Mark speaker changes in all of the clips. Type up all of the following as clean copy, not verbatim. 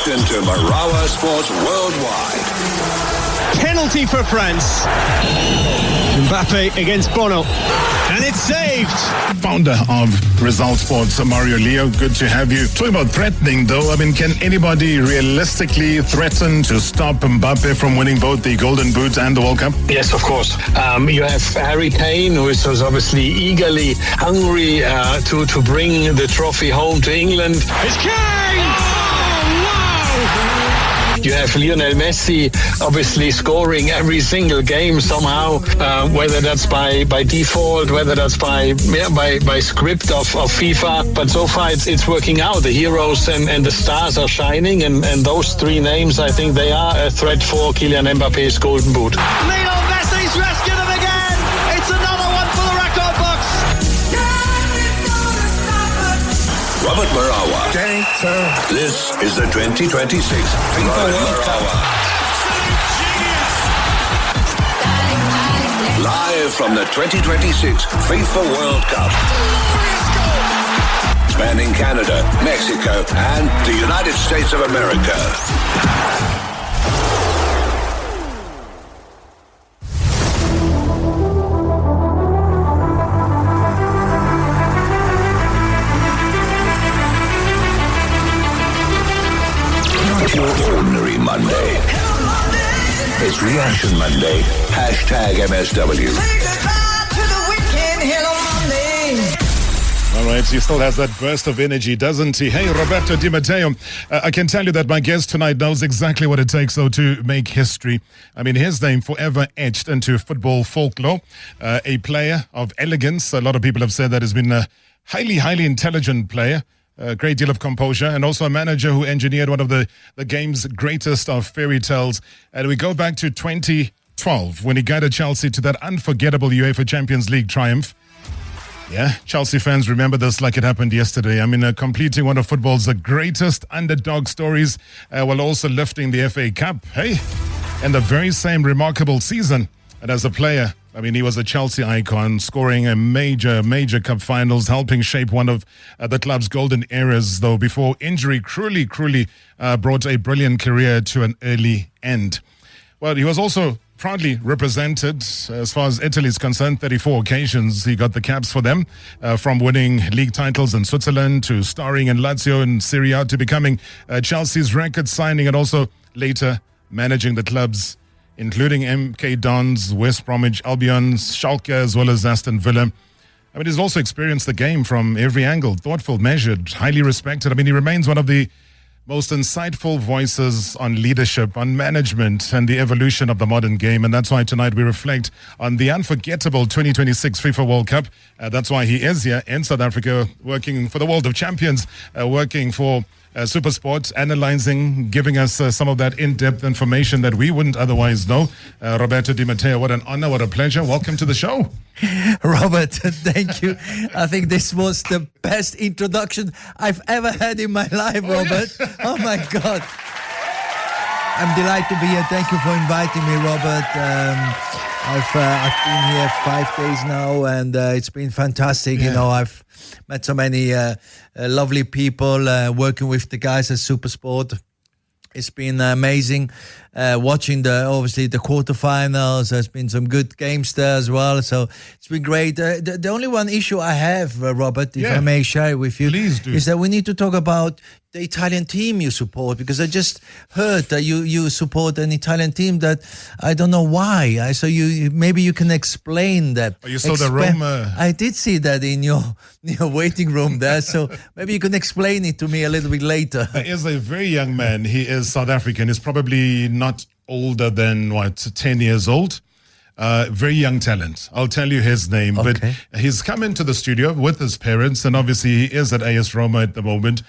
Speaker 1: locked into Marawa Sports Worldwide.
Speaker 2: Penalty for France. Mbappe against Bono. And it's saved.
Speaker 3: Founder of Result Sports, Mario Leo, good to have you. Talking about threatening, though, I mean, can anybody realistically threaten to stop Mbappe from winning both the Golden Boot and the World Cup?
Speaker 4: Yes, of course. You have Harry Kane, who is obviously eagerly hungry to bring the trophy home to England.
Speaker 2: It's Kane! Oh, wow!
Speaker 4: You have Lionel Messi obviously scoring every single game somehow, whether that's by default, whether that's by script of FIFA. But so far it's working out. The heroes and the stars are shining, and those three names, I think they are a threat for Kylian Mbappe's Golden Boot.
Speaker 2: Lionel Messi's rescued him again. It's another one for the record books.
Speaker 1: Robert Marawa. This is the 2026 FIFA World Cup. Live from the 2026 FIFA World Cup. Spanning Canada, Mexico, and the United States of America. Ordinary Monday. It's Reaction Monday. #MSW.
Speaker 3: All right, he still has that burst of energy, doesn't he? Hey, Roberto Di Matteo, I can tell you that my guest tonight knows exactly what it takes, though, to make history. I mean, his name forever etched into football folklore. A player of elegance. A lot of people have said that he's been a highly intelligent player. A great deal of composure, and also a manager who engineered one of the game's greatest of fairy tales. And we go back to 2012 when he guided Chelsea to that unforgettable UEFA Champions League triumph. Yeah, Chelsea fans remember this like it happened yesterday. I mean, completing one of football's greatest underdog stories while also lifting the FA Cup. Hey, in the very same remarkable season. And as a player, I mean, he was a Chelsea icon, scoring a major cup finals, helping shape one of the club's golden eras, though before injury cruelly brought a brilliant career to an early end. Well, he was also proudly represented, as far as Italy is concerned, 34 occasions he got the caps for them, from winning league titles in Switzerland to starring in Lazio and Serie A to becoming Chelsea's record signing, and also later managing the clubs including MK Dons, West Bromwich Albion, Schalke, as well as Aston Villa. I mean, he's also experienced the game from every angle, thoughtful, measured, highly respected. I mean, he remains one of the most insightful voices on leadership, on management, and the evolution of the modern game. And that's why tonight we reflect on the unforgettable 2026 FIFA World Cup. That's why he is here in South Africa, working for the World of Champions, working for Supersport, analyzing, giving us some of that in-depth information that we wouldn't otherwise know. Roberto Di Matteo, what an honor, what a pleasure. Welcome to the show.
Speaker 5: Robert, thank you. I think this was the best introduction I've ever had in my life, Robert. Yeah. Oh, my God. I'm delighted to be here. Thank you for inviting me, Robert. I've been here 5 days now, and it's been fantastic. Yeah. You know, I've met so many lovely people working with the guys at Supersport. It's been amazing watching obviously the quarterfinals. There's been some good games there as well, so it's been great. The only one issue I have, Robert, if I may share it with you,
Speaker 3: please do,
Speaker 5: is that we need to talk about the Italian team you support, because I just heard that you support an Italian team that I don't know why. So maybe you can explain that.
Speaker 3: Oh, you saw the room?
Speaker 5: I did see that in your waiting room there, so maybe you can explain it to me a little bit later.
Speaker 3: He is a very young man. He is South African. He's probably not older than, 10 years old. Very young talent. I'll tell you his name.
Speaker 5: Okay.
Speaker 3: But he's come into the studio with his parents, and obviously he is at AS Roma at the moment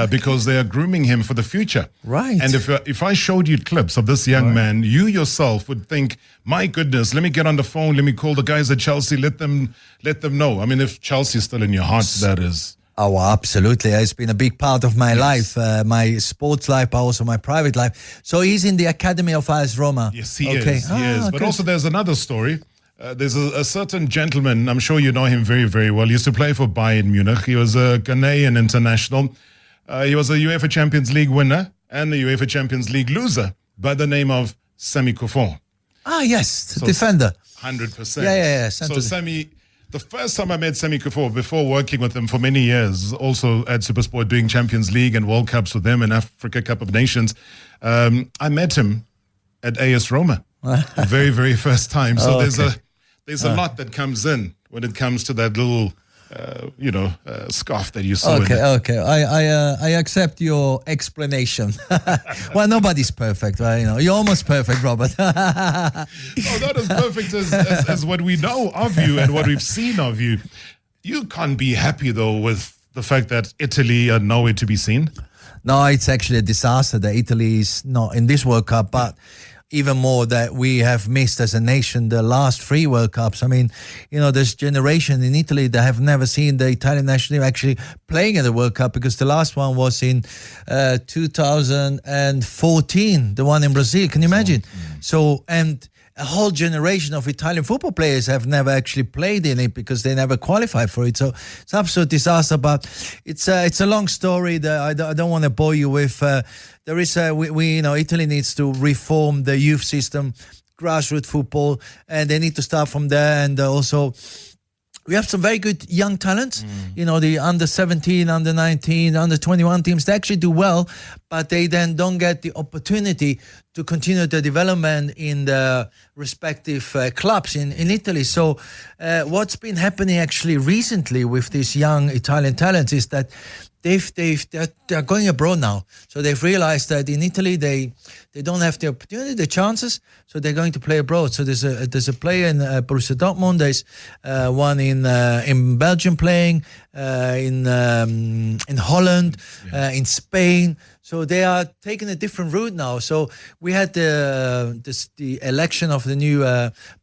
Speaker 3: because they are grooming him for the future.
Speaker 5: Right.
Speaker 3: And if I showed you clips of this young man, you yourself would think, my goodness, let me get on the phone, let me call the guys at Chelsea, let them know. I mean, if Chelsea is still in your heart, that is.
Speaker 5: Oh, absolutely. It's been a big part of my life, my sports life, but also my private life. So he's in the academy of AS Roma.
Speaker 3: Yes, he is. He is. But also there's another story. There's a certain gentleman, I'm sure you know him very, very well. He used to play for Bayern Munich. He was a Ghanaian international. He was a UEFA Champions League winner and the UEFA Champions League loser by the name of Sami Kuffour.
Speaker 5: Ah, yes, defender.
Speaker 3: 100%.
Speaker 5: Yeah.
Speaker 3: So Sami, the first time I met Sami Kuffour, before working with him for many years, also at SuperSport doing Champions League and World Cups with them and Africa Cup of Nations, I met him at AS Roma, the very, very first time. So there's a lot that comes in when it comes to that little, scarf that you saw.
Speaker 5: Okay. I accept your explanation. Well, nobody's perfect, right? You're almost perfect, Robert.
Speaker 3: Not as perfect as what we know of you and what we've seen of you. You can't be happy, though, with the fact that Italy are nowhere to be seen.
Speaker 5: No, it's actually a disaster that Italy is not in this World Cup, but even more that we have missed as a nation the last 3 World Cups. I mean, there's generation in Italy that have never seen the Italian national team actually playing in the World Cup, because the last one was in 2014, the one in Brazil. Can you imagine? So, and a whole generation of Italian football players have never actually played in it because they never qualified for it. So it's an absolute disaster, but it's a long story that I don't want to bore you with. There is Italy needs to reform the youth system, grassroots football, and they need to start from there. And also, we have some very good young talents. The under 17, under 19, under 21 teams, they actually do well, but they then don't get the opportunity to continue the development in the respective clubs in Italy. So what's been happening actually recently with these young Italian talents is that they're going abroad now. So they've realized that in Italy they don't have the opportunity, the chances, so they're going to play abroad. So there's a player in Borussia Dortmund, there's one in Belgium playing, in Holland, in Spain. So they are taking a different route now. So we had the election of the new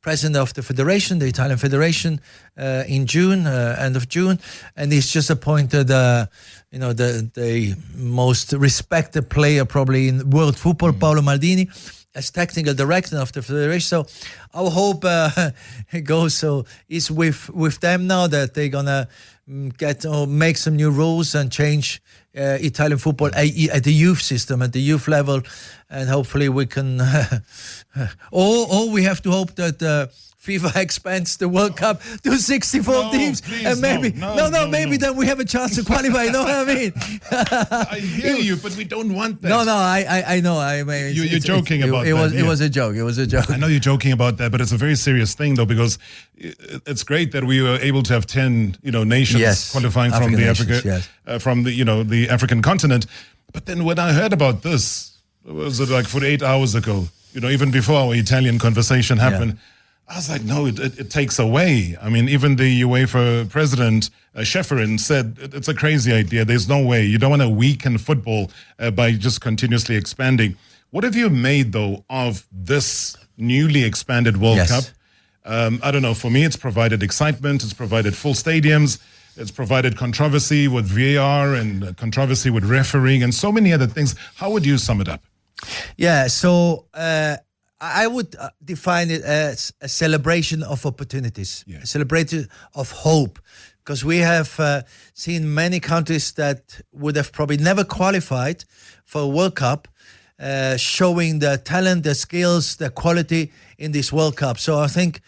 Speaker 5: president of the federation, the Italian Federation, in June, end of June, and he's just appointed the most respected player probably in world football, Paolo Maldini, as technical director of the federation. So our hope it goes. So is with them now that they're gonna make some new rules and change Italian football at the youth system, at the youth level, and hopefully we can. Or we have to hope that. FIFA expands the World Cup to 64 teams, and maybe maybe then we have a chance to qualify. You know what I mean?
Speaker 3: I hear you, but we don't want that.
Speaker 5: No, I know. I mean,
Speaker 3: you're joking about that.
Speaker 5: It was a joke. It was a joke.
Speaker 3: I know you're joking about that, but it's a very serious thing, though, because it's great that we were able to have 10, nations qualifying from the the African continent. But then when I heard about this, was it like 48 hours ago? Even before our Italian conversation happened. I was like, no, it takes away. I mean, even the UEFA president, Schäferin, said it's a crazy idea. There's no way. You don't want to weaken football by just continuously expanding. What have you made, though, of this newly expanded World Cup? I don't know. For me, it's provided excitement. It's provided full stadiums. It's provided controversy with VAR and controversy with refereeing and so many other things. How would you sum it up?
Speaker 5: Yeah, so... I would define it as a celebration of opportunities, a celebration of hope, because we have seen many countries that would have probably never qualified for a World Cup, showing the talent, the skills, the quality in this World Cup. So I think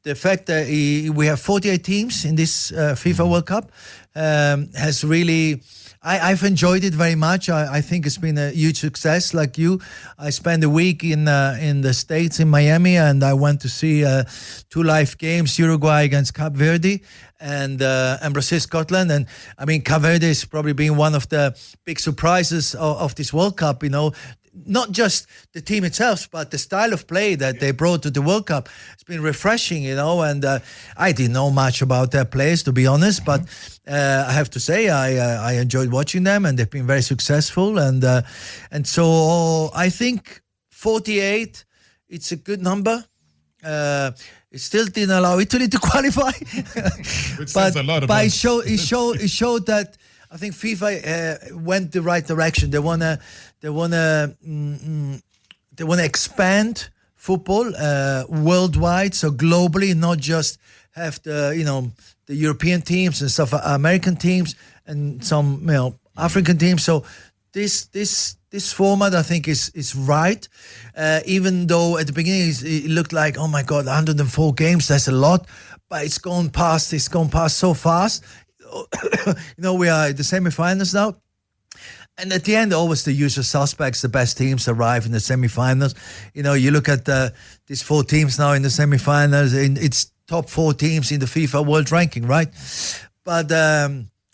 Speaker 5: the fact that we have 48 teams in this FIFA World Cup has really... I've enjoyed it very much. I think it's been a huge success. Like you, I spent a week in the States, in Miami, and I went to see 2 live games, Uruguay against Cape Verde and Brazil, Scotland. And I mean, Cape Verde is probably been one of the big surprises of this World Cup, not just the team itself, but the style of play that they brought to the World Cup. It's been refreshing, and I didn't know much about their players, to be honest, but I have to say I enjoyed watching them, and they've been very successful. And so I think 48, it's a good number. It still didn't allow Italy to qualify, but it showed that I think FIFA went the right direction. They wanna expand football worldwide, so globally, not just have the European teams and South American teams and some African teams. So this format, I think, is right. Even though at the beginning it looked like, oh my God, 104 games, that's a lot. But it's gone past so fast. We are at the semi-finals now. And at the end, always the usual suspects, the best teams arrive in the semi-finals. You look at these 4 teams now in the semi-finals. It's top 4 teams in the FIFA World Ranking, right? But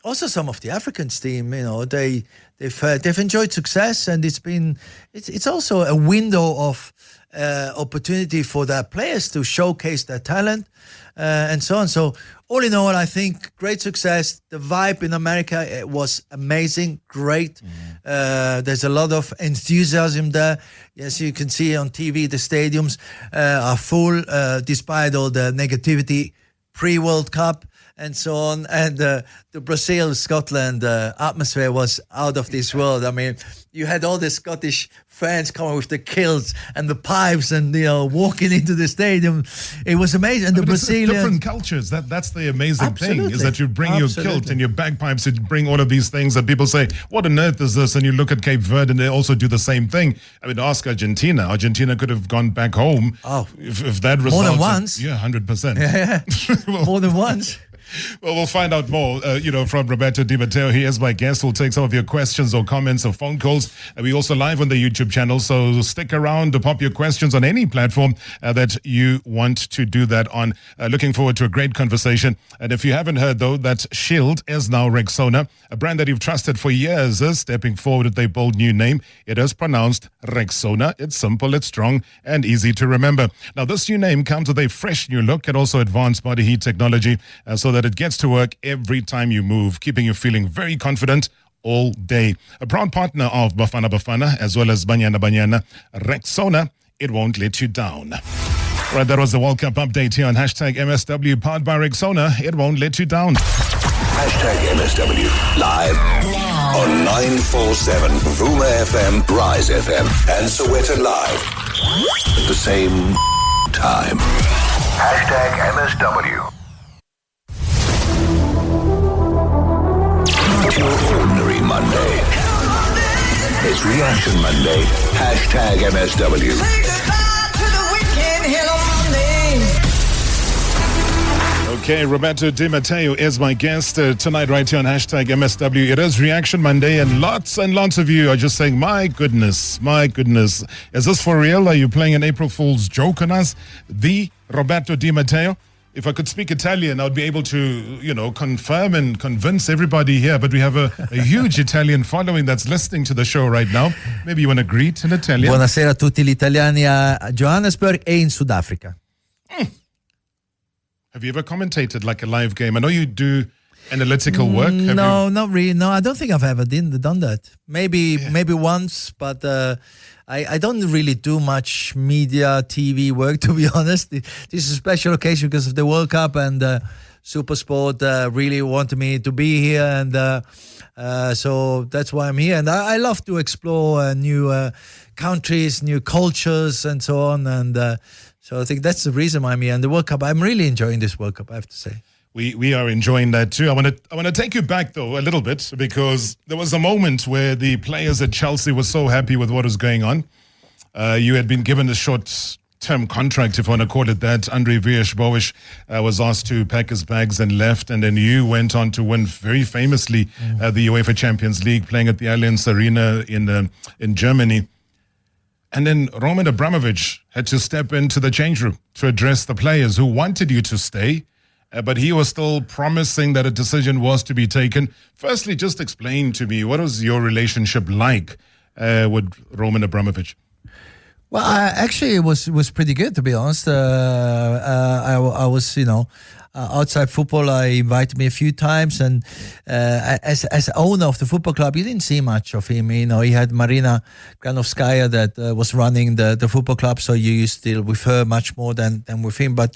Speaker 5: also some of the Africans team, they've enjoyed success, and it's also a window of opportunity for their players to showcase their talent and so on. So all in all, I think great success. The vibe in America was amazing, great. There's a lot of enthusiasm there. Yes, you can see on TV the stadiums are full despite all the negativity pre-World Cup and so on. And the Brazil-Scotland atmosphere was out of this world. I mean, you had all the Scottish fans coming with the kilts and the pipes and walking into the stadium. It was amazing. And the Brazilian
Speaker 3: different cultures. That's the amazing thing, is that you bring
Speaker 5: Absolutely.
Speaker 3: your kilt and your bagpipes. You bring all of these things that people say, "What on earth is this?" And you look at Cape Verde, and they also do the same thing. I mean, ask Argentina. Argentina could have gone back home. If that resulted,
Speaker 5: more than once.
Speaker 3: Yeah, 100%.
Speaker 5: Yeah. More than once.
Speaker 3: Well, we'll find out more, from Roberto Di Matteo. He is my guest. We'll take some of your questions or comments or phone calls. We also live on the YouTube channel, so stick around to pop your questions on any platform that you want to do that on. Looking forward to a great conversation. And if you haven't heard, though, that Shield is now Rexona, a brand that you've trusted for years, is stepping forward with a bold new name. It is pronounced Rexona. It's simple, it's strong, and easy to remember. Now, this new name comes with a fresh new look and also advanced body heat technology, so that it gets to work every time you move, keeping you feeling very confident all day. A proud partner of Bafana Bafana as well as Banyana Banyana, Rexona, it won't let you down. Right, that was the World Cup update here on hashtag MSW, powered by Rexona. It won't let you down.
Speaker 1: Hashtag MSW live now on 947 Vuma FM, Rise FM, and Soweto Live at the same time. Hashtag MSW. Not your ordinary Monday. It's Reaction Monday. Hashtag MSW.
Speaker 3: Okay, Roberto Di Matteo is my guest tonight right here on hashtag MSW. It is Reaction Monday, and lots of you are just saying, my goodness, is this for real? Are you playing an April Fool's joke on us? The Roberto Di Matteo? If I could speak Italian, I would be able to, confirm and convince everybody here. But we have a huge Italian following that's listening to the show right now. Maybe you want to greet in Italian?
Speaker 5: Buonasera a tutti gli italiani a Johannesburg e in Sudafrica.
Speaker 3: Have you ever commentated like a live game? I know you do analytical work.
Speaker 5: No, not really. No, I don't think I've ever done that. Maybe once, but I don't really do much media, TV work, to be honest. This is a special occasion because of the World Cup, and Supersport really wanted me to be here, and so that's why I'm here. And I love to explore new countries, new cultures, and so on. And so I think that's the reason why I'm here. And the World Cup, I'm really enjoying this World Cup, I have to say.
Speaker 3: We are enjoying that too. I want to take you back though a little bit, because there was a moment where the players at Chelsea were so happy with what was going on. You had been given a short-term contract, if I want to call it that. Andre Villas-Boas was asked to pack his bags and left, and then you went on to win very famously the UEFA Champions League, playing at the Allianz Arena in Germany. And then Roman Abramovich had to step into the change room to address the players who wanted you to stay. But he was still promising that a decision was to be taken. Firstly, just explain to me, what was your relationship like with Roman Abramovich?
Speaker 5: Well, actually, it was pretty good, to be honest. I was, outside football, I invited me a few times, and as owner of the football club, you didn't see much of him. He had Marina Granovskaya that was running the football club, so you used to deal with her much more than with him. But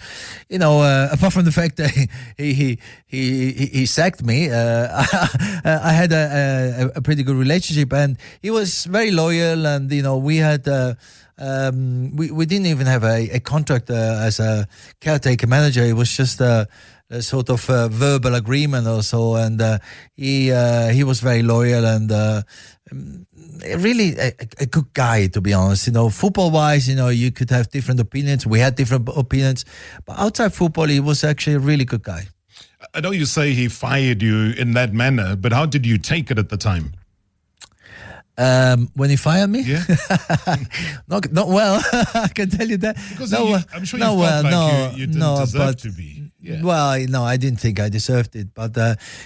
Speaker 5: apart from the fact that he sacked me, I had a pretty good relationship, and he was very loyal, and we had. We didn't even have a contract as a caretaker manager. It was just a sort of verbal agreement or so, and he was very loyal, and really a good guy, to be honest. Football-wise, you could have different opinions. We had different opinions. But outside football, he was actually a really good guy.
Speaker 3: I know you say he fired you in that manner, but how did you take it at the time?
Speaker 5: When he fired me?
Speaker 3: Yeah.
Speaker 5: not well, I can tell you that.
Speaker 3: Because I'm sure you felt like you didn't deserve to be. Yeah.
Speaker 5: Well, no, I didn't think I deserved it, but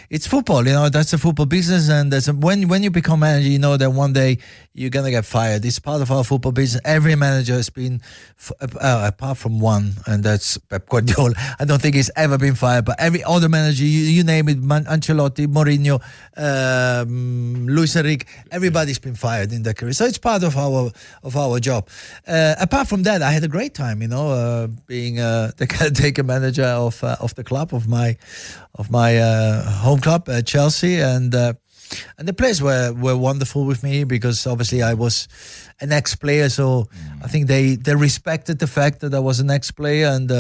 Speaker 5: it's football. That's the football business, and when you become manager, you know that one day you're gonna get fired. It's part of our football business. Every manager has been, apart from one, and that's Pep Guardiola. I don't think he's ever been fired, but every other manager, you name it, Ancelotti, Mourinho, Luis Enrique, everybody's been fired in their career. So it's part of our job. Apart from that, I had a great time. Being the caretaker manager of the club, of my home club, Chelsea, and the players were wonderful with me, because obviously I was an ex-player, so I think they respected the fact that I was an ex-player, and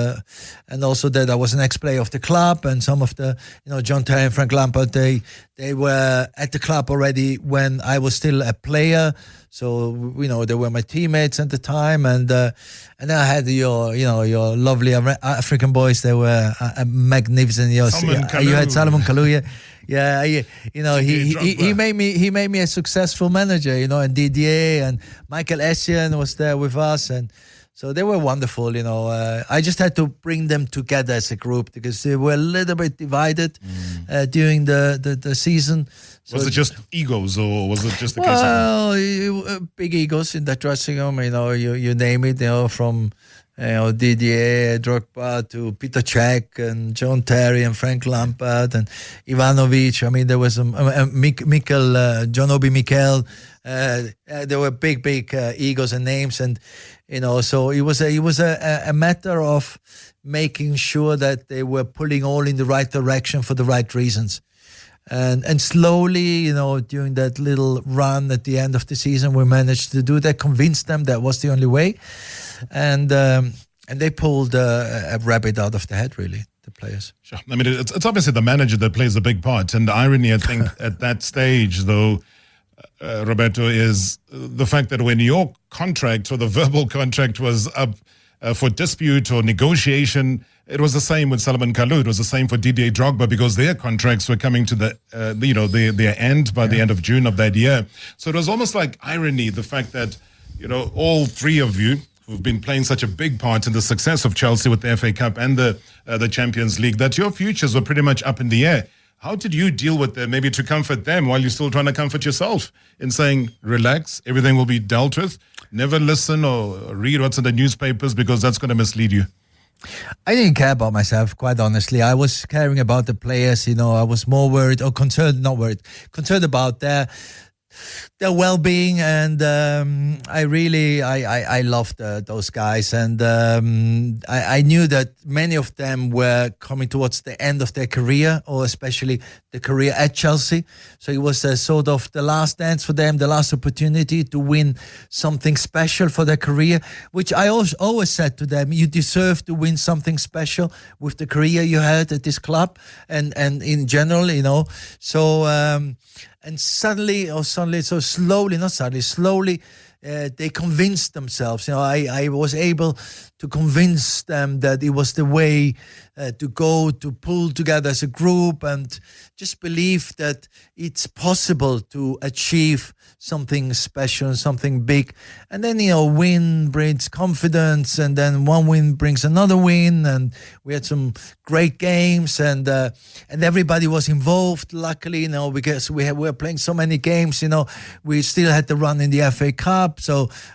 Speaker 5: also that I was an ex-player of the club. And some of the John Terry and Frank Lampard, they were at the club already when I was still a player. So they were my teammates at the time, and then I had your lovely African boys. They were magnificent. You had Salomon Kalou. Yeah, he made me a successful manager. And Didier and Michael Essien was there with us, and so they were wonderful. I just had to bring them together as a group, because they were a little bit divided during the season.
Speaker 3: So was it just egos, or was it just the case?
Speaker 5: Well, big egos in that dressing room. You name it. From Didier Drogba to Peter Cech and John Terry and Frank Lampard and Ivanovic. I mean, there was some John Obi Mikel. There were big egos and names, and so it was a matter of making sure that they were pulling all in the right direction for the right reasons. And slowly, during that little run at the end of the season, we managed to do that, convince them that was the only way. And they pulled a rabbit out of the hat, really, the players.
Speaker 3: Sure. I mean, it's obviously the manager that plays a big part. And the irony, I think, at that stage, though, Roberto, is the fact that when your contract, or the verbal contract, was up for dispute or negotiation, it was the same with Salomon Kalou. It was the same for Didier Drogba, because their contracts were coming to their end by the end of June of that year. So it was almost like irony, the fact that all three of you who've been playing such a big part in the success of Chelsea with the FA Cup and the Champions League, that your futures were pretty much up in the air. How did you deal with them, maybe to comfort them while you're still trying to comfort yourself, in saying, relax, everything will be dealt with, never listen or read what's in the newspapers, because that's going to mislead you?
Speaker 5: I didn't care about myself, quite honestly. I was caring about the players. I was more worried, or concerned about their well-being, and I loved those guys, and I knew that many of them were coming towards the end of their career, or especially the career at Chelsea. So it was a sort of the last dance for them, the last opportunity to win something special for their career, which I always said to them, you deserve to win something special with the career you had at this club, and in general, so and slowly, they convinced themselves. I was able to convince them that it was the way to go, to pull together as a group, and just believe that it's possible to achieve something special, something big. And then, win brings confidence, and then one win brings another win, and we had some great games, and everybody was involved, luckily, because we were playing so many games. We still had to run in the FA Cup,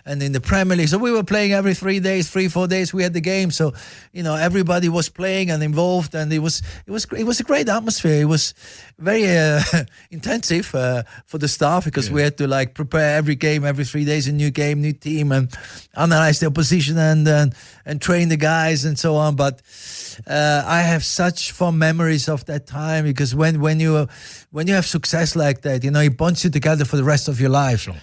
Speaker 5: and in the Premier League. So we were playing every 3 days, 3-4 days we had the game. So, everybody was playing and involved, and it was a great atmosphere. It was very intensive for the staff, because we had to prepare every game, every 3 days, a new game, new team, and analyze the opposition and train the guys and so on. But I have such fond memories of that time, because when you have success like that, it bonds you together for the rest of your life.
Speaker 3: Sure.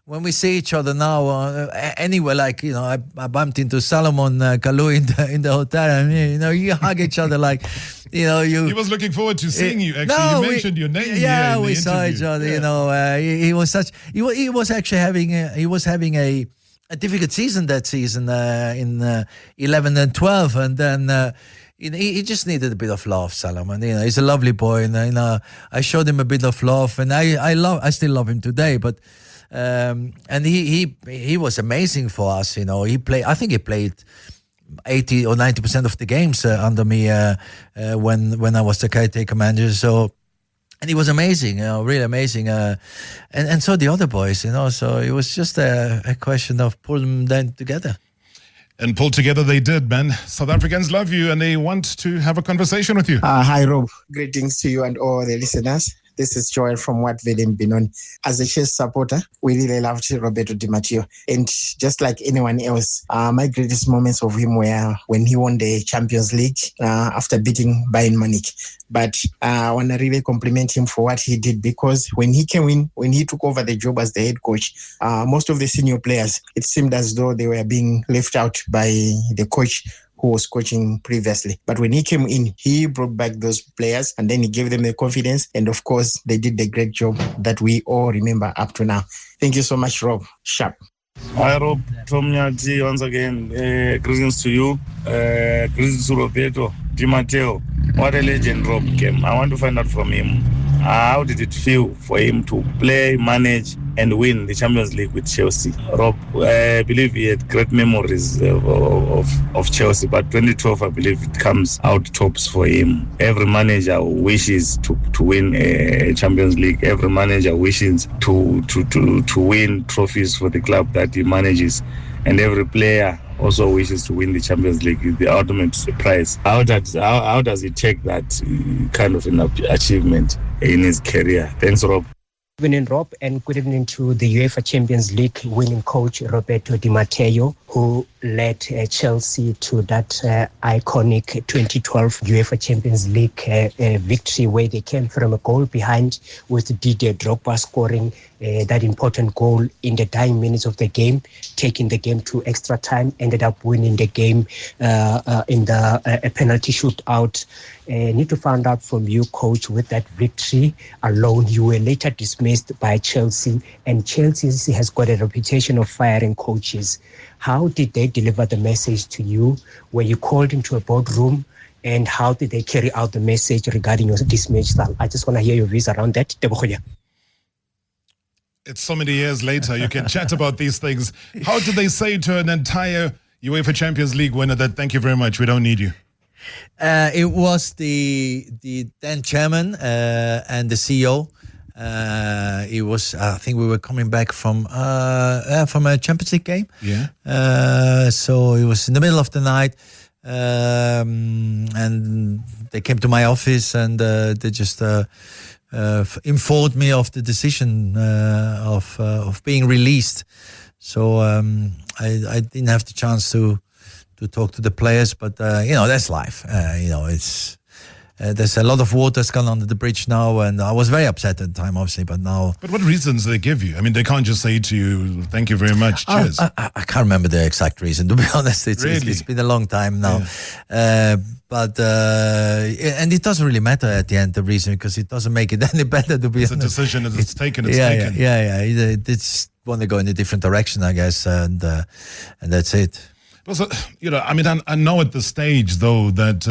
Speaker 5: when we see each other now, anywhere, like, I bumped into Solomon Kalou in the hotel, and you hug each other like,
Speaker 3: He was looking forward to seeing you. Actually,
Speaker 5: No,
Speaker 3: you mentioned your name.
Speaker 5: Yeah,
Speaker 3: here in
Speaker 5: we
Speaker 3: the
Speaker 5: saw
Speaker 3: interview.
Speaker 5: each other. He was actually having a difficult season that season in 11 and 12, and then. He just needed a bit of love, Solomon. He's a lovely boy, and I showed him a bit of love, and I still love him today. But and he was amazing for us. I think he played 80 or 90% of the games under me when I was the caretaker manager. So. And he was amazing, really amazing. And so the other boys, so it was just a question of pulling them together.
Speaker 3: And pulled together they did, man. South Africans love you and they want to have a conversation with you.
Speaker 6: Hi, Rob. Greetings to you and all the listeners. This is Joel from Wattville in Benoni. As a Chelsea supporter, we really loved Roberto Di Matteo. And just like anyone else, my greatest moments of him were when he won the Champions League after beating Bayern Munich. But I want to really compliment him for what he did, because when he came in, when he took over the job as the head coach, most of the senior players, it seemed as though they were being left out by the coach who was coaching previously. But when he came in, he brought back those players and then he gave them the confidence. And of course, they did the great job that we all remember up to now. Thank you so much, Rob. Sharp.
Speaker 7: Hi, Rob. From Nyati once again. Greetings to you. Greetings to Roberto Di Matteo. What a legend Rob came. I want to find out from him, how did it feel for him to play, manage, and win the Champions League with Chelsea? Rob, I believe he had great memories of Chelsea, but 2012, I believe it comes out tops for him. Every manager wishes to win a Champions League. Every manager wishes to win trophies for the club that he manages. And every player also wishes to win the Champions League. It's the ultimate prize. How does he take that kind of an achievement in his career? Thanks, Rob.
Speaker 8: Good evening, Rob, and good evening to the UEFA Champions League winning coach Roberto Di Matteo, who led Chelsea to that iconic 2012 UEFA Champions League victory, where they came from a goal behind with Didier Drogba scoring that important goal in the dying minutes of the game, taking the game to extra time, ended up winning the game in the penalty shootout. Need to find out from you, coach, with that victory alone, you were later dismissed by Chelsea, and Chelsea has got a reputation of firing coaches. How did they deliver the message to you? Were you called into a boardroom? And how did they carry out the message regarding your dismissal? I just want to hear your views around that.
Speaker 3: It's so many years later, you can chat about these things. How did they say to an entire UEFA Champions League winner that, thank you very much, we don't need you?
Speaker 5: It was the then chairman and the CEO. It was, I think we were coming back from a Champions League game.
Speaker 3: Yeah.
Speaker 5: So it was in the middle of the night, and they came to my office and they just informed me of the decision of being released. So I didn't have the chance to talk to the players, but that's life. It's there's a lot of water's gone under the bridge now, and I was very upset at the time, obviously, but now. But
Speaker 3: what reasons do they give you? I mean, they can't just say to you, "Thank you very much, cheers."
Speaker 5: I can't remember the exact reason, to be honest. It's been a long time now, but and it doesn't really matter at the end, the reason, because it doesn't make it any better, to be honest.
Speaker 3: It's a decision that it's taken.
Speaker 5: Yeah. It's want to go in a different direction, I guess, and that's it.
Speaker 3: Also, I know at the stage though that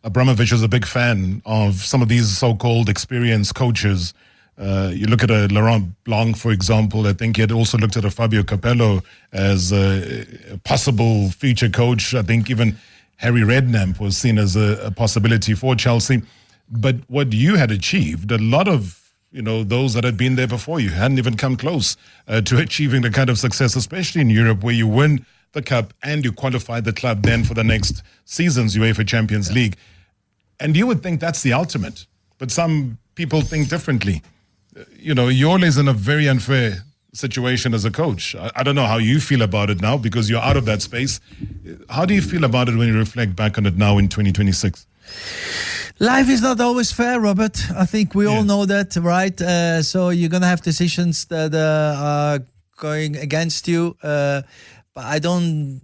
Speaker 3: Abramovich is a big fan of some of these so-called experienced coaches. You look at a Laurent Blanc, for example. I think he had also looked at a Fabio Capello as a possible future coach. I think even Harry Redknapp was seen as a possibility for Chelsea. But what you had achieved, a lot of those that had been there before you hadn't even come close to achieving the kind of success, especially in Europe, where you win the cup and you qualify the club then for the next season's UEFA Champions League. And you would think that's the ultimate, but some people think differently. You're in a very unfair situation as a coach. I don't know how you feel about it now, because you're out of that space. How do you feel about it when you reflect back on it now in 2026?
Speaker 5: Life is not always fair, Robert. I think we all know that, right? So you're going to have decisions that are going against you. But I don't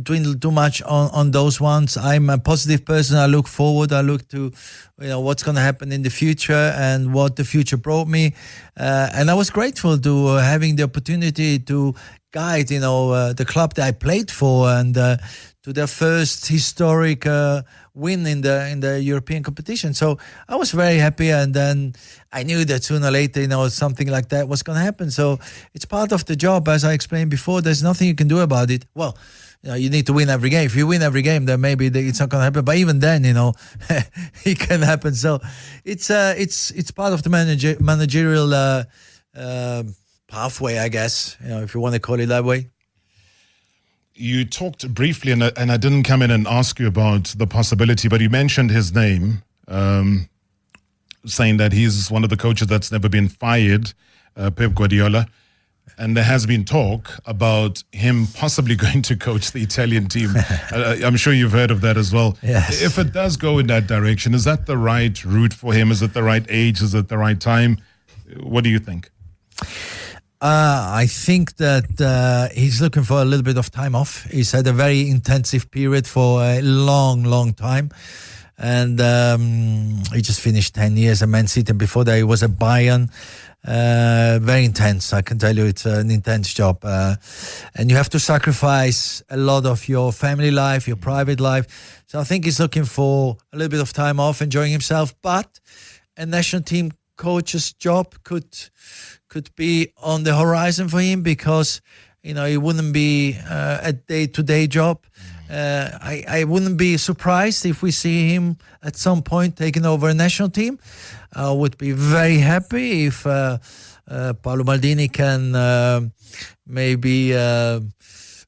Speaker 5: dwindle too much on those ones. I'm a positive person. I look forward. I look to, what's going to happen in the future and what the future brought me. And I was grateful to having the opportunity to guide, the club that I played for and to their first historic win in the European competition. So I was very happy, and then I knew that sooner or later, something like that was going to happen. So it's part of the job, as I explained before. There's nothing you can do about it. Well, you need to win every game. If you win every game, then maybe it's not going to happen. But even then, it can happen. So it's part of the managerial pathway, I guess, if you want to call it that way.
Speaker 3: You talked briefly, and I didn't come in and ask you about the possibility, but you mentioned his name, saying that he's one of the coaches that's never been fired, Pep Guardiola. And there has been talk about him possibly going to coach the Italian team. I'm sure you've heard of that as well.
Speaker 5: Yes.
Speaker 3: If it does go in that direction, is that the right route for him? Is it the right age? Is it the right time? What do you think?
Speaker 5: I think that he's looking for a little bit of time off. He's had a very intensive period for a long, long time. And he just finished 10 years at Man City. And before that, he was at Bayern. Very intense. I can tell you it's an intense job. And you have to sacrifice a lot of your family life, your private life. So I think he's looking for a little bit of time off, enjoying himself. But a national team coach's job could be on the horizon for him, because it wouldn't be a day-to-day job. I wouldn't be surprised if we see him at some point taking over a national team. I would be very happy if Paolo Maldini can maybe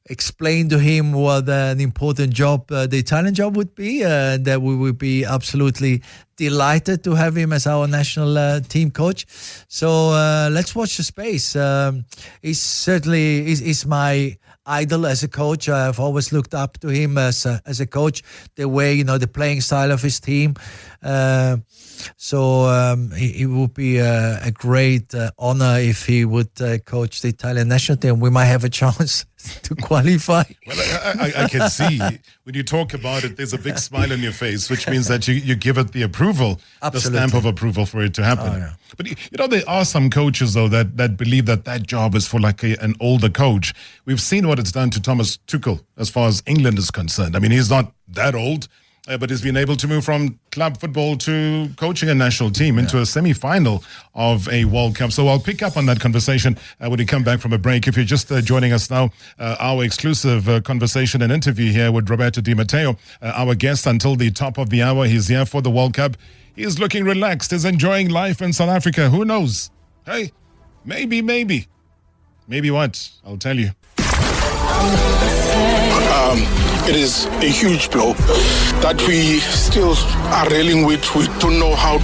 Speaker 5: explain to him what an important job the Italian job would be, that we would be absolutely delighted to have him as our national team coach. So let's watch the space. He's certainly is my idol as a coach. I've always looked up to him as a coach, the way, the playing style of his team. So it would be a great honor if he would coach the Italian national team. We might have a chance to qualify.
Speaker 3: Well, I can see when you talk about it, there's a big smile on your face, which means that you give it the approval,
Speaker 5: Absolutely.
Speaker 3: the stamp of approval for it to happen.
Speaker 5: Oh, yeah.
Speaker 3: But there are some coaches though that believe that job is for like an older coach. We've seen what it's done to Thomas Tuchel as far as England is concerned. I mean, he's not that old. But he's been able to move from club football to coaching a national team into a semi-final of a World Cup. So I'll pick up on that conversation when we come back from a break. If you're just joining us now, our exclusive conversation and interview here with Roberto Di Matteo, our guest until the top of the hour. He's here for the World Cup. He's looking relaxed. He's enjoying life in South Africa. Who knows? Hey, maybe. Maybe what? I'll tell you.
Speaker 9: It is a huge blow that we still are reeling with. We don't know how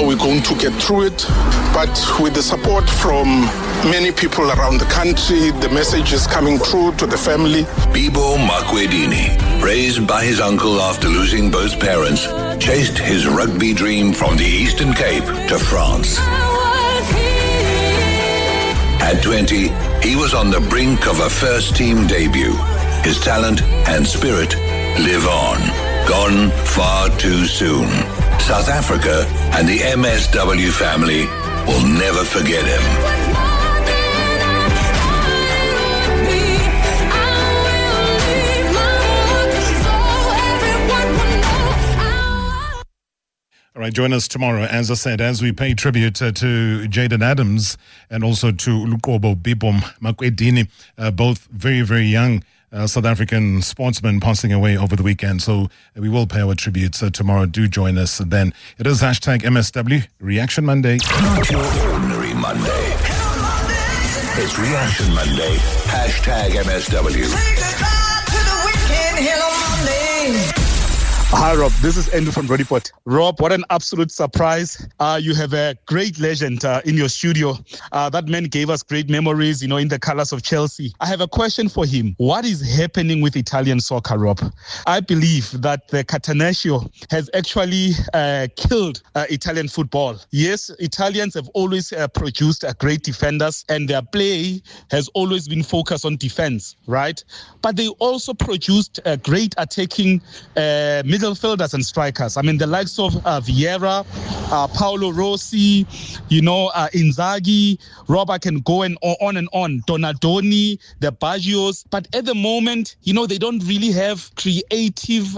Speaker 9: we're going to get through it. But with the support from many people around the country, the message is coming through to the family.
Speaker 1: Bibo Makwedini, raised by his uncle after losing both parents, chased his rugby dream from the Eastern Cape to France. At 20, he was on the brink of a first-team debut. His talent and spirit live on. Gone far too soon. South Africa and the MSW family will never forget him.
Speaker 3: All right, join us tomorrow, as I said, as we pay tribute to Jaden Adams and also to Lukobo Bibom Makwedini, both very, very young South African sportsmen passing away over the weekend. So we will pay our tributes tomorrow. Do join us then. It is #MSW Reaction Monday.
Speaker 1: Not your ordinary Monday. It's Reaction Monday. #MSW.
Speaker 10: Hi, Rob. This is Andrew from Rodipot. Rob, what an absolute surprise. You have a great legend in your studio. That man gave us great memories, in the colors of Chelsea. I have a question for him. What is happening with Italian soccer, Rob? I believe that the Catenaccio has actually killed Italian football. Yes, Italians have always produced great defenders, and their play has always been focused on defense, right? But they also produced great attacking midfielders and strikers. I mean, the likes of Vieira, Paolo Rossi, Inzaghi, Rob, I can go on and on. Donadoni, the Baggios. But at the moment, they don't really have creative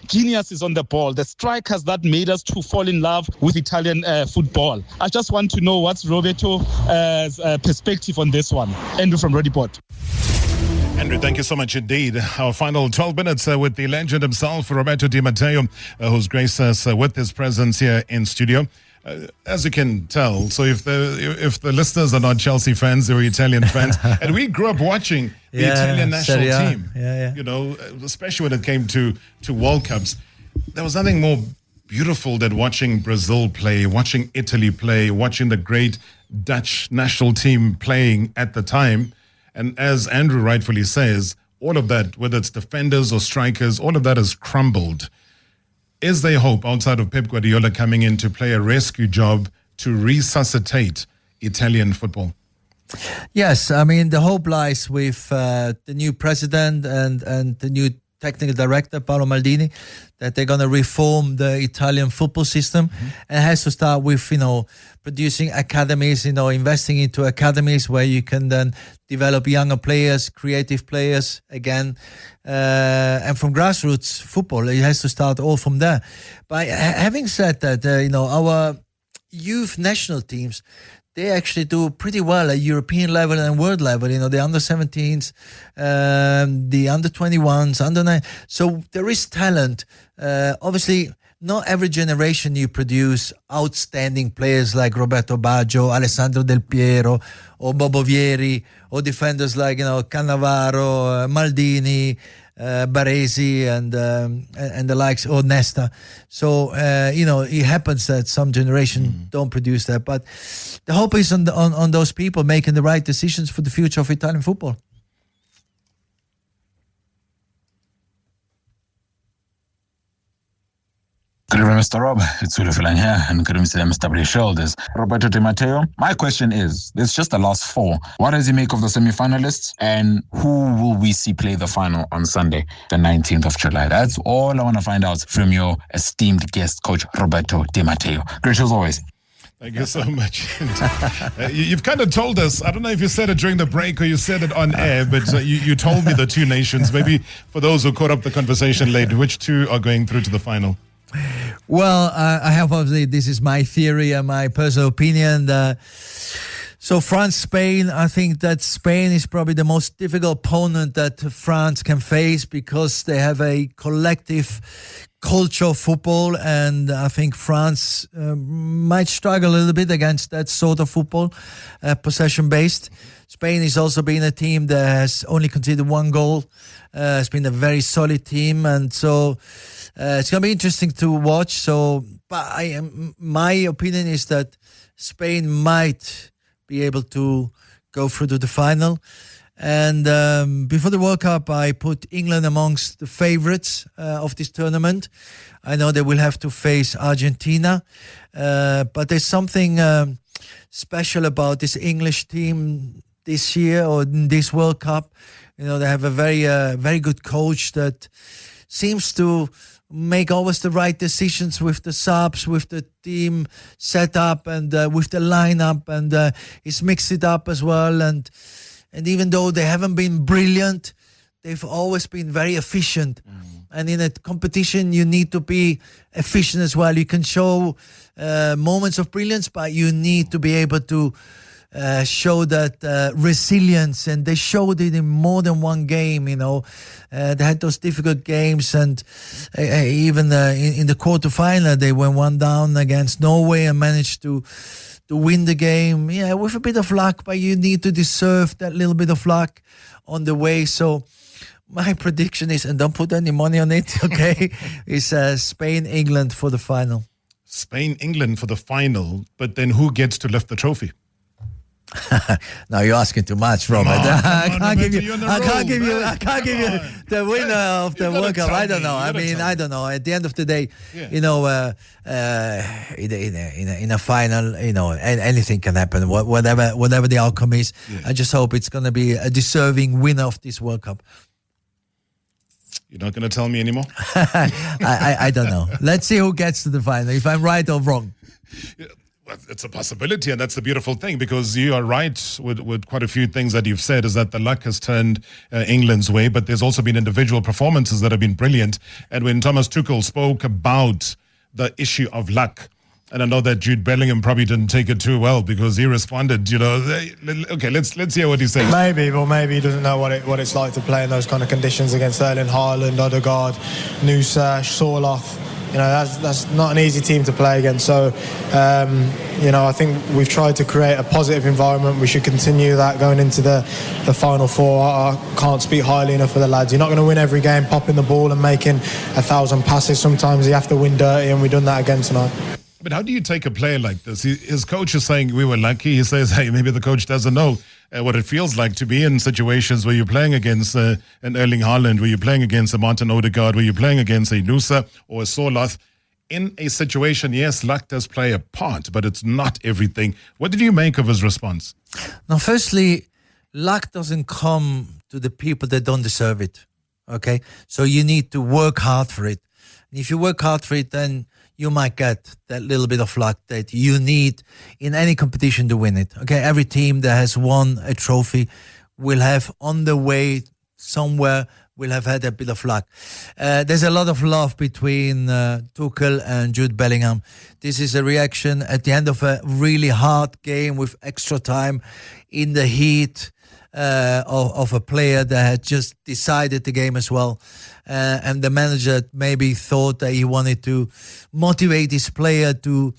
Speaker 10: geniuses on the ball. The strikers that made us to fall in love with Italian football. I just want to know what's Roberto's perspective on this one. Andrew from Rodipot.
Speaker 3: Andrew, thank you so much indeed. Our final 12 minutes with the legend himself, Roberto Di Matteo, who's graced us with his presence here in studio. As you can tell, so if the listeners are not Chelsea fans, they were Italian fans, and we grew up watching the Italian national team. Especially when it came to World Cups, there was nothing more beautiful than watching Brazil play, watching Italy play, watching the great Dutch national team playing at the time. And as Andrew rightfully says, all of that, whether it's defenders or strikers, all of that has crumbled. Is there hope outside of Pep Guardiola coming in to play a rescue job to resuscitate Italian football?
Speaker 5: Yes, I mean, the hope lies with the new president and the new technical director, Paolo Maldini, that they're going to reform the Italian football system. And it has to start with, producing academies, investing into academies where you can then develop younger players, creative players again. And from grassroots football, it has to start all from there. But having said that, our youth national teams, they actually do pretty well at European level and world level. The under-17s, the under-21s, under-9. So there is talent. Obviously, not every generation you produce outstanding players like Roberto Baggio, Alessandro Del Piero, or Bobo Vieri, or defenders like Cannavaro, Maldini, Baresi, and the likes, or Nesta. So it happens that some generation don't produce that, but the hope is on those people making the right decisions for the future of Italian football.
Speaker 11: Good evening, Mr. Rob. It's Ulu Filang here, and good evening to Mr. Shoulders. Roberto Di Matteo, my question is, it's just the last four. What does he make of the semi-finalists, and who will we see play the final on Sunday, the 19th of July? That's all I want to find out from your esteemed guest, Coach Roberto Di Matteo. Great show as always.
Speaker 3: Thank you so much. You've kind of told us, I don't know if you said it during the break or you said it on air, but you told me the two nations. Maybe for those who caught up the conversation late, which two are going through to the final?
Speaker 5: Well, I have obviously, this is my theory and my personal opinion. So France-Spain, I think that Spain is probably the most difficult opponent that France can face because they have a collective culture of football, and I think France might struggle a little bit against that sort of football, possession-based. Spain has also been a team that has only conceded one goal. It's been a very solid team, and so it's going to be interesting to watch. So, but my opinion is that Spain might be able to go through to the final. And before the World Cup, I put England amongst the favourites of this tournament. I know they will have to face Argentina, but there's something special about this English team this year or in this World Cup. They have a very good coach that seems to make always the right decisions with the subs, with the team setup, and with the lineup, and he's mixed it up as well. And even though they haven't been brilliant, they've always been very efficient. And in a competition, you need to be efficient as well. You can show moments of brilliance, but you need to be able to show that resilience, and they showed it in more than one game. They had those difficult games, and even in the quarterfinal, they went one down against Norway and managed to win the game. Yeah, with a bit of luck, but you need to deserve that little bit of luck on the way. So My prediction is, and don't put any money on it, okay, is Spain-England for the final.
Speaker 3: Spain-England for the final, but then who gets to lift the trophy?
Speaker 5: Now you're asking too much, Robert. I can't give you the winner of the World Cup. I don't know. I don't know. At the end of the day, in a final, anything can happen. Whatever the outcome is, I just hope it's going to be a deserving winner of this World Cup.
Speaker 3: You're not going to tell me anymore?
Speaker 5: I don't know. Let's see who gets to the final, if I'm right or wrong.
Speaker 3: It's a possibility, and that's the beautiful thing, because you are right with quite a few things that you've said, is that the luck has turned England's way, but there's also been individual performances that have been brilliant. And when Thomas Tuchel spoke about the issue of luck, and I know that Jude Bellingham probably didn't take it too well, because he responded, okay, let's hear what he said.
Speaker 12: Maybe he doesn't know what it's like to play in those kind of conditions against Erling Haaland, Odegaard, Nusa, Sorloth. That's not an easy team to play against. So, I think we've tried to create a positive environment. We should continue that going into the Final Four. I can't speak highly enough for the lads. You're not going to win every game popping the ball and making 1,000 passes. Sometimes you have to win dirty, and we've done that again tonight.
Speaker 3: But how do you take a player like this? His coach is saying we were lucky. He says, hey, maybe the coach doesn't know what it feels like to be in situations where you're playing against an Erling Haaland, where you're playing against a Martin Odegaard, where you're playing against a Nusa or a Sorloth. In a situation, yes, luck does play a part, but it's not everything. What did you make of his response?
Speaker 5: Now, firstly, luck doesn't come to the people that don't deserve it, okay? So you need to work hard for it. And if you work hard for it, then you might get that little bit of luck that you need in any competition to win it. Okay, every team that has won a trophy will have on the way somewhere will have had a bit of luck. There's a lot of love between Tuchel and Jude Bellingham. This is a reaction at the end of a really hard game with extra time in the heat of a player that had just decided the game as well. And the manager maybe thought that he wanted to motivate his player to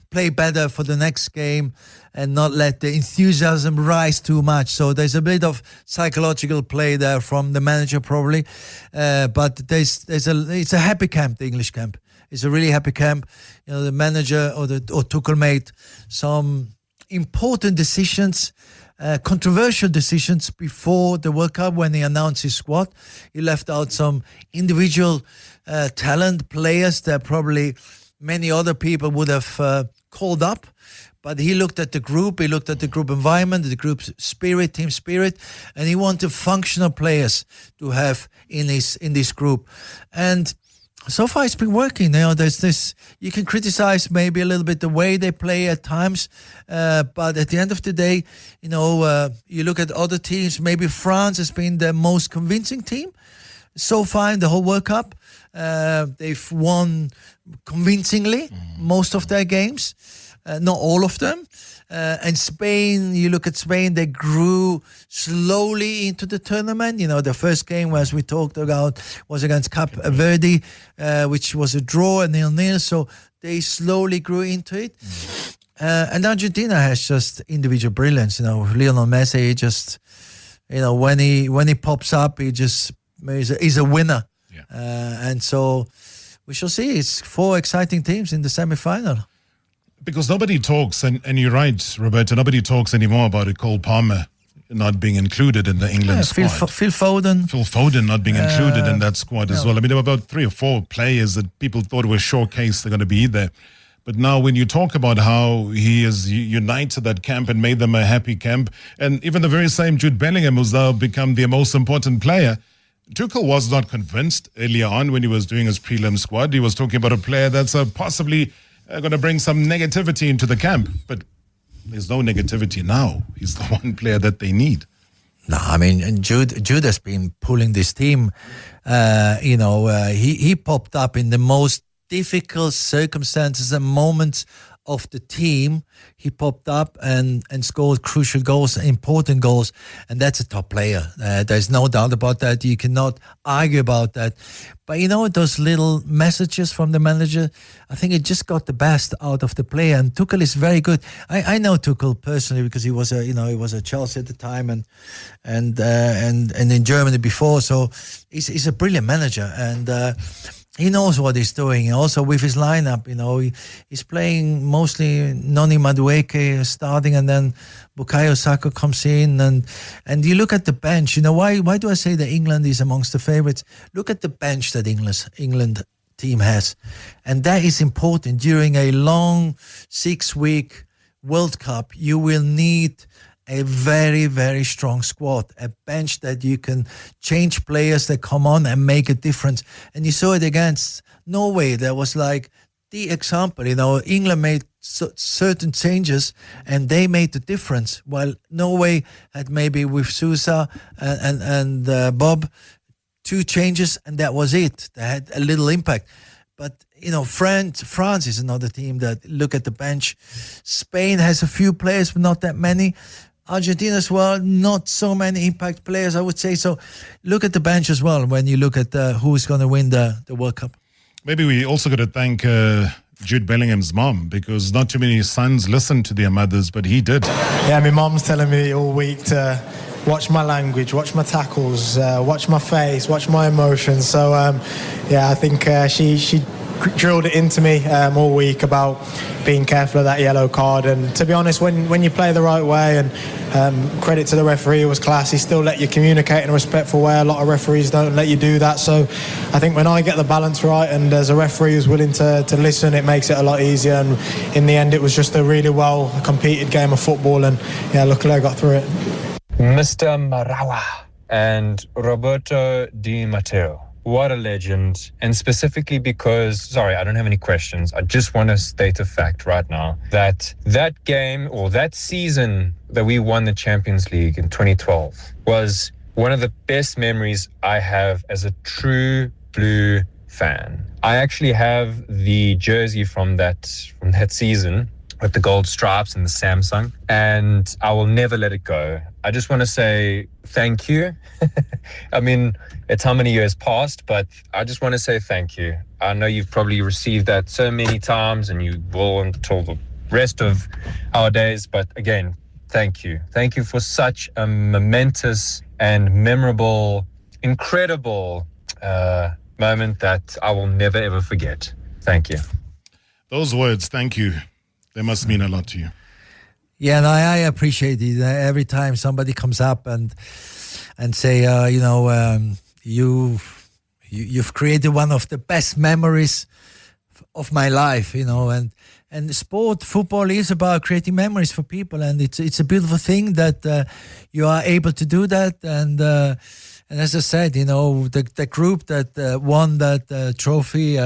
Speaker 5: play better for the next game and not let the enthusiasm rise too much. So there's a bit of psychological play there from the manager probably. But it's a happy camp, the English camp. It's a really happy camp. The manager or Tuchel made some important decisions, controversial decisions before the World Cup when he announced his squad. He left out some individual talent players that probably many other people would have called up. But he looked at the group, he looked at the group environment, the group spirit, team spirit, and he wanted functional players to have in this group. And so far it's been working. There's this, you can criticize maybe a little bit the way they play at times, but at the end of the day, you look at other teams, maybe France has been the most convincing team so far in the whole World Cup. They've won convincingly most of their games. Not all of them. And Spain, you look at Spain, they grew slowly into the tournament. The first game, as we talked about, was against Cape Verde, which was a draw, a 0-0. So they slowly grew into it. And Argentina has just individual brilliance. Lionel Messi just, when he pops up, he's a winner. Yeah. And so we shall see. It's 4 exciting teams in the semi-final.
Speaker 3: Because nobody talks, and you're right, Roberto, nobody talks anymore about Cole Palmer not being included in the England squad.
Speaker 5: Phil Foden
Speaker 3: not being included in that squad as well. I mean, there were about 3 or 4 players that people thought were showcased, they're going to be there. But now when you talk about how he has united that camp and made them a happy camp, and even the very same Jude Bellingham, who's now become their most important player, Tuchel was not convinced earlier on when he was doing his prelim squad. He was talking about a player that's possibly going to bring some negativity into the camp. But there's no negativity now. He's the one player that they need.
Speaker 5: No, I mean, Jude has been pulling this team. He popped up in the most difficult circumstances and moments of the team, he popped up and scored crucial goals, important goals, and that's a top player. There's no doubt about that. You cannot argue about that. But those little messages from the manager, I think it just got the best out of the player. And Tuchel is very good. I know Tuchel personally because he was a Chelsea at the time and in Germany before. So he's a brilliant manager, and he knows what he's doing. Also with his lineup, he's playing mostly Noni Madueke starting, and then Bukayo Saka comes in, and you look at the bench. Why do I say that England is amongst the favourites? Look at the bench that England team has, and that is important. During a long 6-week World Cup, you will need a very, very strong squad, a bench that you can change players that come on and make a difference. And you saw it against Norway. That was like the example. England made certain changes and they made the difference, while Norway had maybe with Sousa and Bob 2 changes, and that was it. They had a little impact. But, France is another team that look at the bench. Spain has a few players, but not that many. Argentina as well, not so many impact players, I would say. So look at the bench as well when you look at who's going to win the World Cup.
Speaker 3: Maybe we also got to thank Jude Bellingham's mom, because not too many sons listen to their mothers, but he did.
Speaker 12: Yeah, my mom's telling me all week to watch my language, watch my tackles, watch my face, watch my emotions. So, I think she drilled it into me all week about being careful of that yellow card. And to be honest, when you play the right way, and credit to the referee, it was class, he still let you communicate in a respectful way. A lot of referees don't let you do that. So I think when I get the balance right, and as a referee who's willing to listen, it makes it a lot easier. And in the end, it was just a really well competed game of football, and luckily I got through it.
Speaker 13: Mr. Marawa and Roberto Di Matteo. What a legend. And specifically because, sorry, I don't have any questions. I just want to state a fact right now that game, or that season that we won the Champions League in 2012, was one of the best memories I have as a true blue fan. I actually have the jersey from that season with the gold stripes and the Samsung, and I will never let it go. I just want to say thank you. I mean, it's how many years passed, but I just want to say thank you. I know you've probably received that so many times, and you will until the rest of our days, but again, thank you. Thank you for such a momentous and memorable, incredible moment that I will never ever forget. Thank you.
Speaker 3: Those words, thank you, they must mean a lot to you.
Speaker 5: Yeah, no, I appreciate it. Every time somebody comes up and say, you've created one of the best memories of my life, and football is about creating memories for people, and it's a beautiful thing that you are able to do that. And as I said, the group that won that trophy,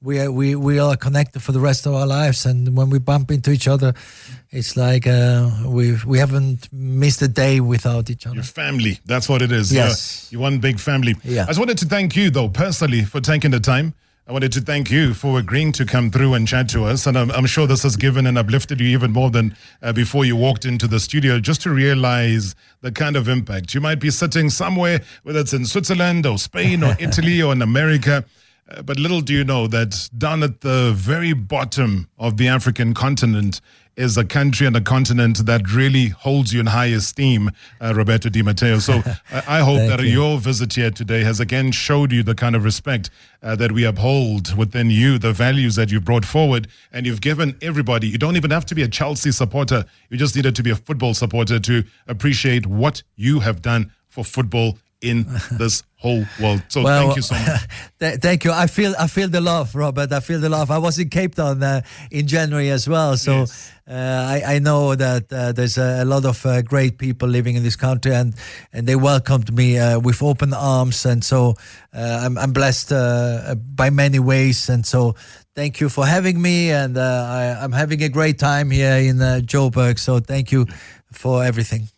Speaker 5: we are connected for the rest of our lives. And when we bump into each other, it's like we haven't missed a day without each other.
Speaker 3: Your family, that's what it is.
Speaker 5: Yes.
Speaker 3: You're one big family.
Speaker 5: Yeah.
Speaker 3: I just wanted to thank you, though, personally, for taking the time. I wanted to thank you for agreeing to come through and chat to us. And I'm sure this has given and uplifted you even more than before you walked into the studio, just to realize the kind of impact. You might be sitting somewhere, whether it's in Switzerland or Spain or Italy or in America, but little do you know that down at the very bottom of the African continent is a country and a continent that really holds you in high esteem, Roberto Di Matteo. So I hope that your visit here today has again showed you the kind of respect that we uphold within you, the values that you've brought forward, and you've given everybody. You don't even have to be a Chelsea supporter. You just needed to be a football supporter to appreciate what you have done for football in this whole world. So thank you so much.
Speaker 5: Thank you. I feel the love, Robert. I feel the love. I was in Cape Town in January as well. So yes. I know that there's a lot of great people living in this country, and they welcomed me with open arms. And so I'm blessed by many ways. And so thank you for having me. And I'm having a great time here in Joburg. So thank you for everything.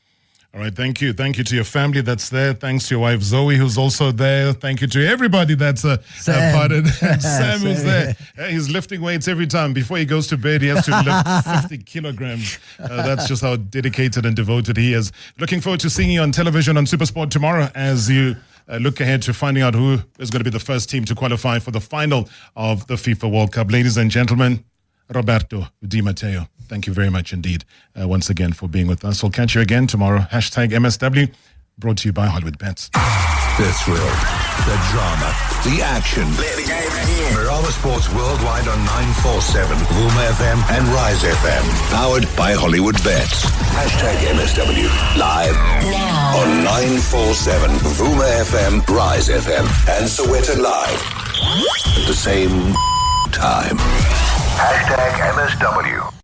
Speaker 3: All right, thank you. Thank you to your family that's there. Thanks to your wife, Zoe, who's also there. Thank you to everybody that's part of it. And Sam, who's there. He's lifting weights every time. Before he goes to bed, he has to lift 50 kilograms. That's just how dedicated and devoted he is. Looking forward to seeing you on television on SuperSport tomorrow as you look ahead to finding out who is going to be the first team to qualify for the final of the FIFA World Cup. Ladies and gentlemen, Roberto Di Matteo, thank you very much indeed once again for being with us. We'll catch you again tomorrow. #MSW, brought to you by Hollywood Bets.
Speaker 1: The thrill, the drama, the action. Play the game again. Marawa Sports Worldwide on 947, Vuma FM and Rise FM. Powered by Hollywood Bets. #MSW. Live now on 947, Vuma FM, Rise FM and Soweto Live. At the same time. #MSW.